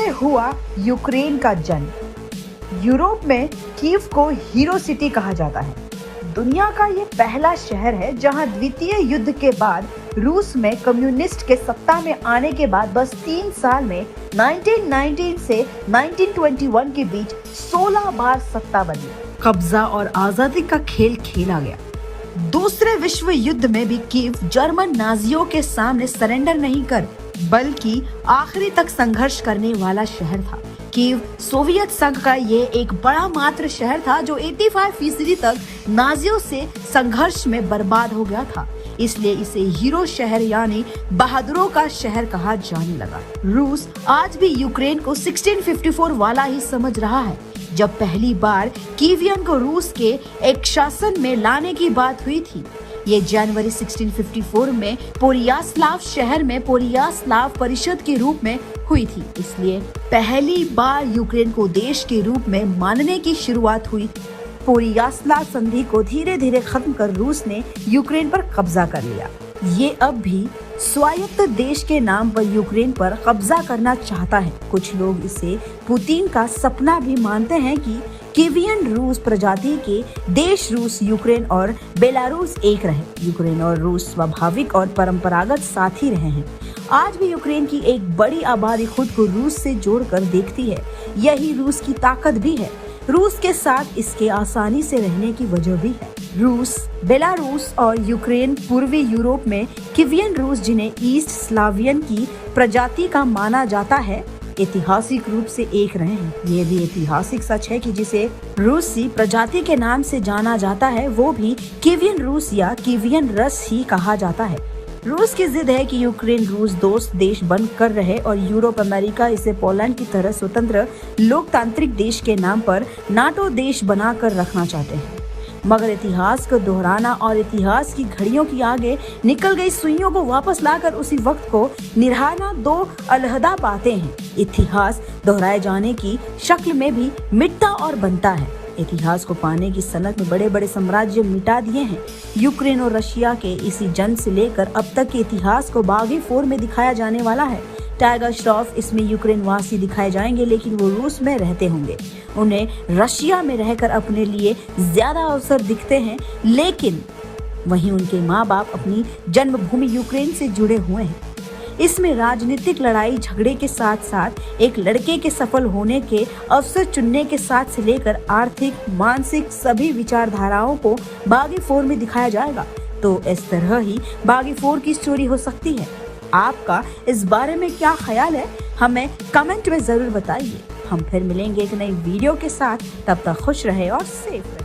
कैसे हुआ यूक्रेन का जन्म। यूरोप में कीव को हीरो सिटी कहा जाता है। दुनिया का ये पहला शहर है जहां द्वितीय युद्ध के बाद रूस में कम्युनिस्ट के सत्ता में आने के बाद बस 3 साल में 1919 से 1921 के बीच 16 बार सत्ता बदली, कब्जा और आजादी का खेल खेला गया। दूसरे विश्व युद्ध में भी कीव जर्मन नाजियों के सामने सरेंडर नहीं कर बल्कि आखिरी तक संघर्ष करने वाला शहर था। कीव सोवियत संघ का ये एक बड़ा मात्र शहर था जो 85% तक नाजियों से संघर्ष में बर्बाद हो गया था, इसलिए इसे हीरो शहर यानी बहादुरों का शहर कहा जाने लगा। रूस आज भी यूक्रेन को 1654 वाला ही समझ रहा है, जब पहली बार कीवियन को रूस के एक शासन में लाने की बात हुई थी। ये जनवरी 1654 में पोरियास्लाव शहर में पोरियास्लाव परिषद के रूप में हुई थी, इसलिए पहली बार यूक्रेन को देश के रूप में मानने की शुरुआत हुई। पोरियास्लाव संधि को धीरे धीरे खत्म कर रूस ने यूक्रेन पर कब्जा कर लिया। ये अब भी स्वायत्त देश के नाम पर यूक्रेन पर कब्जा करना चाहता है। कुछ लोग इसे पुतिन का सपना भी मानते हैं कि कीवियन रूस प्रजाति के देश रूस, यूक्रेन और बेलारूस एक रहे। यूक्रेन और रूस स्वाभाविक और परंपरागत साथी रहे हैं। आज भी यूक्रेन की एक बड़ी आबादी खुद को रूस से जोड़कर देखती है। यही रूस की ताकत भी है। रूस के साथ इसके आसानी से रहने की वजह भी है। रूस, बेलारूस और यूक्रेन पूर्वी यूरोप में कीवियन रूस, जिन्हें ईस्ट स्लावियन की प्रजाति का माना जाता है, ऐतिहासिक रूप से एक रहे हैं। ये भी ऐतिहासिक सच है कि जिसे रूसी प्रजाति के नाम से जाना जाता है वो भी कीवियन रूस या कीवियन रस ही कहा जाता है। रूस की जिद है कि यूक्रेन रूस दोस्त देश बन कर रहे और यूरोप अमेरिका इसे पोलैंड की तरह स्वतंत्र लोकतांत्रिक देश के नाम पर नाटो देश बनाकर रखना चाहते हैं। मगर इतिहास को दोहराना और इतिहास की घड़ियों की आगे निकल गई सुइयों को वापस लाकर उसी वक्त को निहारना दो अलहदा बातें हैं। इतिहास दोहराए जाने की शक्ल में भी मिटता और बनता है। इतिहास को पाने की सनक में बड़े बड़े साम्राज्य मिटा दिए हैं। यूक्रेन और रशिया के इसी जंग से लेकर अब तक के इतिहास को बागी फोर में दिखाया जाने वाला है। टाइगर श्रॉफ इसमें यूक्रेन वासी दिखाए जाएंगे, लेकिन वो रूस में रहते होंगे। उन्हें रशिया में रहकर अपने लिए ज्यादा अवसर दिखते हैं, लेकिन वहीं उनके माँ बाप अपनी जन्मभूमि यूक्रेन से जुड़े हुए हैं। इसमें राजनीतिक लड़ाई झगड़े के साथ साथ एक लड़के के सफल होने के अवसर चुनने के साथ से लेकर आर्थिक, मानसिक सभी विचारधाराओं को बागी फोर में दिखाया जाएगा। तो इस तरह ही बागी फोर की स्टोरी हो सकती है। आपका इस बारे में क्या ख्याल है, हमें कमेंट में जरूर बताइए। हम फिर मिलेंगे एक नई वीडियो के साथ। तब तक खुश रहे और सेफ रहे।